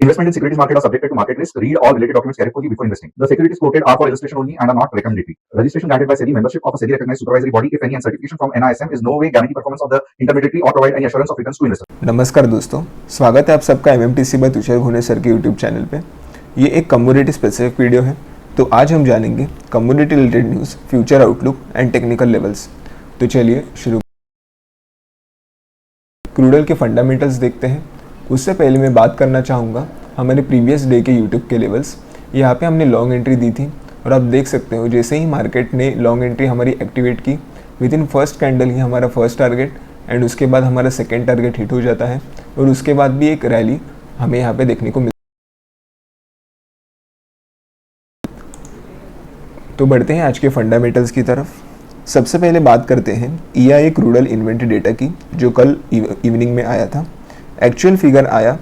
Investment in securities market are subjected to market risk. Read all related documents carefully before investing. The securities quoted are for illustration only and are not recommendatory. Registration granted by SEBI. Membership of a SEBI recognized supervisory body, if any, and certification from NISM is no way guarantee performance of the intermediary or provide any assurance of returns to investor. नमस्कार दोस्तों, स्वागत है आप सबका MMTC bye Tushar Ghone sir के YouTube channel पे। ये एक कमोडिटी स्पेसिफिक वीडियो है। तो आज हम जानेंगे commodity related news, future outlook and technical levels. तो चलिए शुरू। क्रूड ऑयल के फंडामेंटल्स देखते हैं। उससे पहले मैं बात करना चाहूँगा हमारे प्रीवियस डे के यूट्यूब के लेवल्स। यहाँ पे हमने लॉन्ग एंट्री दी थी और आप देख सकते हो जैसे ही मार्केट ने लॉन्ग एंट्री हमारी एक्टिवेट की, विद इन फर्स्ट कैंडल ही हमारा फर्स्ट टारगेट एंड उसके बाद हमारा सेकेंड टारगेट हिट हो जाता है और उसके बाद भी एक रैली हमें यहाँ पे देखने को मिलती है। तो बढ़ते हैं आज के फंडामेंटल्स की तरफ। सबसे पहले बात करते हैं EIA crude oil inventory data की, जो कल इवनिंग में आया था। एक्चुअल फिगर आया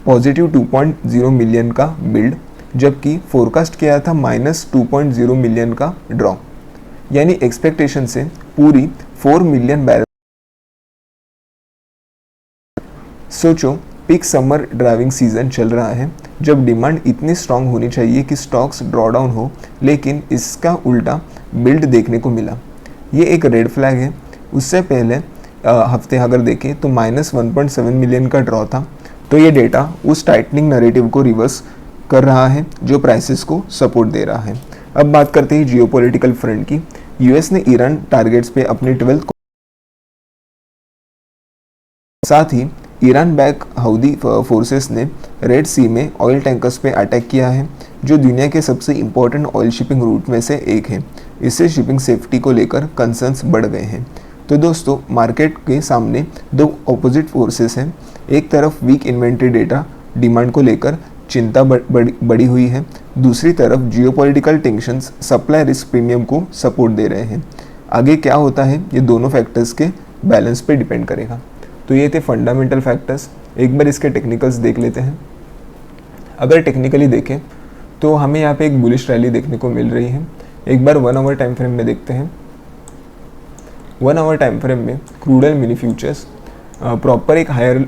पॉजिटिव 2.0 मिलियन का बिल्ड, जबकि फोरकास्ट किया था -2.0 मिलियन का ड्रॉ, यानी एक्सपेक्टेशन से पूरी 4 मिलियन बैरल। सोचो पीक समर ड्राइविंग सीजन चल रहा है, जब डिमांड इतनी स्ट्रांग होनी चाहिए कि स्टॉक्स ड्रॉ डाउन हो, लेकिन इसका उल्टा बिल्ड देखने को मिला। ये एक रेड फ्लैग है। उससे पहले हफ्ते अगर देखें तो -1.7 मिलियन का ड्रॉ था। तो ये डेटा उस टाइटनिंग नैरेटिव को रिवर्स कर रहा है जो प्राइसेस को सपोर्ट दे रहा है। अब बात करते हैं जियोपॉलिटिकल फ्रंट की। यूएस ने ईरान टारगेट्स पे अपने 12th साथ ही ईरान बैक हाउदी फोर्सेस ने रेड सी में ऑयल टैंकर्स पे अटैक किया है, जो दुनिया के सबसे इम्पोर्टेंट ऑयल शिपिंग रूट में से एक है। इससे शिपिंग सेफ्टी को लेकर कंसर्न्स बढ़ गए हैं। तो दोस्तों, मार्केट के सामने दो ऑपोजिट फोर्सेस हैं। एक तरफ वीक इन्वेंट्री डेटा डिमांड को लेकर चिंता बढ़ी हुई है, दूसरी तरफ geopolitical tensions supply risk premium को सपोर्ट दे रहे हैं। आगे क्या होता है ये दोनों फैक्टर्स के बैलेंस पे डिपेंड करेगा। तो ये थे फंडामेंटल फैक्टर्स। एक बार इसके टेक्निकल्स देख लेते हैं। अगर टेक्निकली देखें तो हमें यहाँ पे एक बुलिश रैली देखने को मिल रही है। एक बार 1 आवर टाइम फ्रेम में देखते हैं। 1 आवर टाइम फ्रेम में crude oil mini futures proper एक higher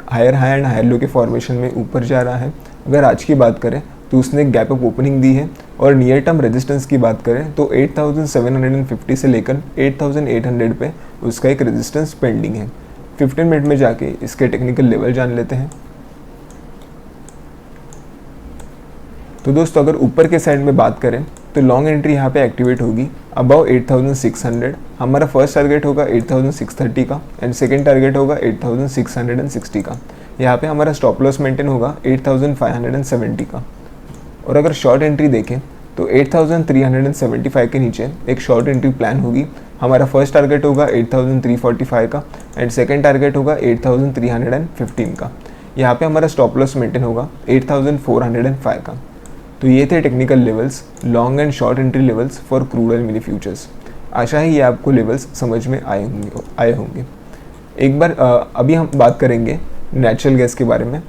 high and higher low के फॉर्मेशन में ऊपर जा रहा है। अगर आज की बात करें तो उसने एक गैप अप ओपनिंग दी है, और नियर टर्म रेजिस्टेंस की बात करें तो 8750 से लेकर 8800 पे उसका एक रेजिस्टेंस पेंडिंग है। 15 मिनट में जाके इसके टेक्निकल लेवल जान लेते हैं। तो दोस्तों, अगर ऊपर के साइड में बात करें तो लॉन्ग एंट्री यहाँ पे एक्टिवेट होगी अबाउ 8600। हमारा फर्स्ट टारगेट होगा 8630 का एंड सेकेंड टारगेट होगा 8660 का। यहाँ पे हमारा स्टॉप लॉस मेंटेन होगा 8570 का। और अगर शॉर्ट एंट्री देखें तो 8375 के नीचे एक शॉर्ट एंट्री प्लान होगी। हमारा फर्स्ट टारगेट होगा 8345 का एंड सेकेंड टारगेट होगा 8315 का। यहाँ पे हमारा स्टॉप लॉस मेंटेन होगा 8405 का। तो ये थे technical levels, long and short entry levels for crude oil mini futures. आशा है ये आपको लेवल्स समझ में आए होंगे। एक बार अभी हम बात करेंगे नेचुरल गैस के बारे में।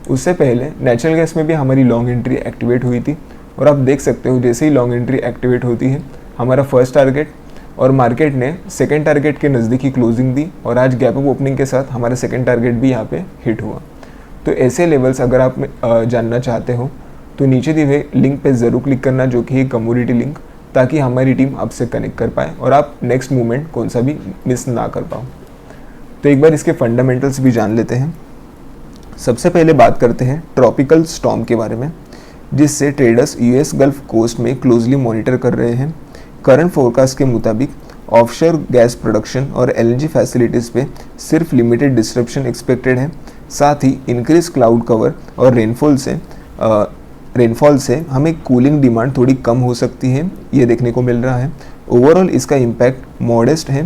उससे पहले नेचुरल गैस में भी हमारी लॉन्ग एंट्री एक्टिवेट हुई थी, और आप देख सकते हो जैसे ही लॉन्ग एंट्री एक्टिवेट होती है हमारा फर्स्ट टारगेट, और मार्केट ने सेकेंड टारगेट के नज़दीकी क्लोजिंग दी, और आज गैप अप ओपनिंग के साथ हमारा सेकेंड टारगेट भी यहाँ पे हिट हुआ। तो ऐसे लेवल्स अगर आप जानना चाहते हो तो नीचे दिए हुए लिंक पे ज़रूर क्लिक करना, जो कि है कम्युनिटी लिंक, ताकि हमारी टीम आपसे कनेक्ट कर पाए और आप नेक्स्ट मूवमेंट कौन सा भी मिस ना कर पाओ। तो एक बार इसके फंडामेंटल्स भी जान लेते हैं। सबसे पहले बात करते हैं ट्रॉपिकल स्टॉर्म के बारे में, जिससे ट्रेडर्स यूएस गल्फ कोस्ट में क्लोजली मॉनिटर कर रहे हैं। करंट फोरकास्ट के मुताबिक ऑफशोर गैस प्रोडक्शन और एलएनजी फैसिलिटीज़ पे सिर्फ लिमिटेड डिस्ट्रप्शन एक्सपेक्टेड है। साथ ही इंक्रीज क्लाउड कवर और रेनफॉल से हमें कूलिंग डिमांड थोड़ी कम हो सकती है, ये देखने को मिल रहा है। ओवरऑल इसका इम्पैक्ट मॉडेस्ट है,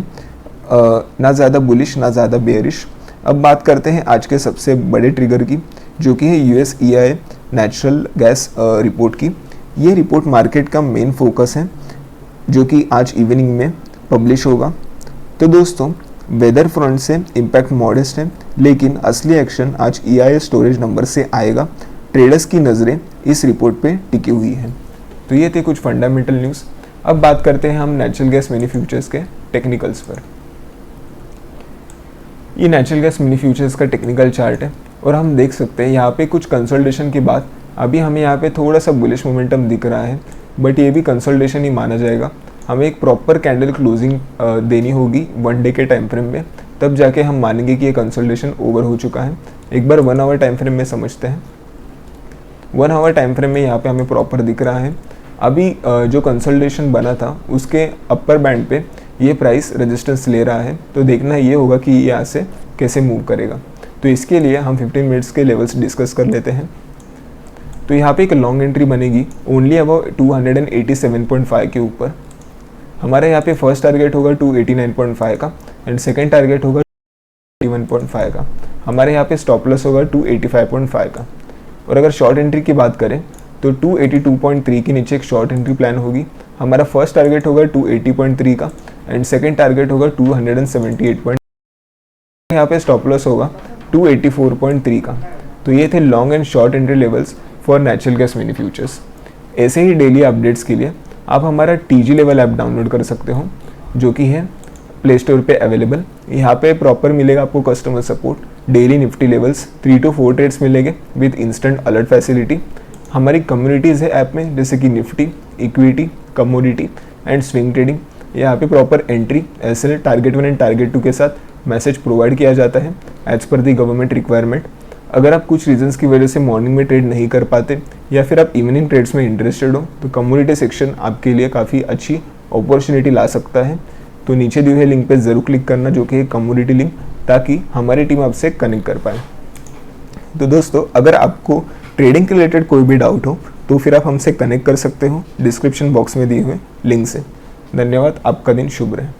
ना ज़्यादा बुलिश ना ज़्यादा बेयरिश। अब बात करते हैं आज के सबसे बड़े ट्रिगर की, जो कि है US EIA natural gas report की। ये रिपोर्ट मार्केट का मेन फोकस है, जो कि आज इवनिंग में पब्लिश होगा। तो दोस्तों, वेदर फ्रंट से इम्पैक्ट मॉडेस्ट है, लेकिन असली एक्शन आज EIA स्टोरेज नंबर से आएगा। ट्रेडर्स की नज़रें इस रिपोर्ट पे टिकी हुई हैं। तो ये थे कुछ फंडामेंटल न्यूज़। अब बात करते हैं हम नेचुरल गैस मिनी फ्यूचर्स के टेक्निकल्स पर। ये नेचुरल गैस मिनी फ्यूचर्स का टेक्निकल चार्ट है। और हम देख सकते हैं यहाँ पे कुछ कंसोलिडेशन के बाद अभी हमें यहाँ पे थोड़ा सा बुलिश मोमेंटम दिख रहा है, बट ये भी कंसोलिडेशन ही माना जाएगा। हमें एक प्रॉपर कैंडल क्लोजिंग देनी होगी 1 डे के टाइम फ्रेम में, तब जाके हम मानेंगे कि ये कंसोलिडेशन ओवर हो चुका है। एक बार 1 आवर टाइम फ्रेम में समझते हैं। 1 आवर टाइम फ्रेम में यहाँ पे हमें प्रॉपर दिख रहा है अभी जो कंसोलिडेशन बना था उसके अपर बैंड पे ये प्राइस रेजिस्टेंस ले रहा है, तो देखना ये होगा कि ये यहाँ से कैसे मूव करेगा। तो इसके लिए हम 15 मिनट्स के लेवल्स डिस्कस कर लेते हैं। तो यहाँ पे एक लॉन्ग एंट्री बनेगी ओनली अबाउट 287.5 के ऊपर। हमारा यहाँ पे फर्स्ट टारगेट होगा 289.5 का एंड सेकेंड टारगेट होगा 281.5 का। हमारे यहाँ पे स्टॉप लॉस होगा 285.5 का। और अगर शॉर्ट एंट्री की बात करें तो 282.3 के नीचे एक शॉर्ट एंट्री प्लान होगी। हमारा फर्स्ट टारगेट होगा 280.3 का एंड सेकेंड टारगेट होगा 278. यहाँ पे स्टॉप लॉस होगा 284.3 का। तो ये थे long and short entry levels for natural gas mini futures. ऐसे ही डेली अपडेट्स के लिए आप हमारा TG लेवल ऐप डाउनलोड कर सकते हो, जो कि है प्ले स्टोर पे अवेलेबल। यहाँ पे प्रॉपर मिलेगा आपको customer support, daily Nifty levels, 3 to 4 trades मिलेंगे विद इंस्टेंट अलर्ट फैसिलिटी। हमारी कम्युनिटीज़ है ऐप में, जैसे कि Nifty, equity, commodity and swing trading. यहाँ पे proper entry, SL, target 1 and target 2 के साथ मैसेज प्रोवाइड किया जाता है एज पर दी गवर्नमेंट रिक्वायरमेंट। अगर आप कुछ रीजंस की वजह से मॉर्निंग में ट्रेड नहीं कर पाते या फिर आप इवनिंग ट्रेड्स में इंटरेस्टेड हो, तो कम्युनिटी सेक्शन आपके लिए काफ़ी अच्छी अपॉर्चुनिटी ला सकता है। तो नीचे दिए हुए लिंक पे ज़रूर क्लिक करना, जो कि है कम्युनिटी लिंक, ताकि हमारी टीम आपसे कनेक्ट कर पाए। तो दोस्तों, अगर आपको ट्रेडिंग के रिलेटेड कोई भी डाउट हो तो फिर आप हमसे कनेक्ट कर सकते हो डिस्क्रिप्शन बॉक्स में दिए हुए लिंक से। धन्यवाद, आपका दिन शुभ रहे।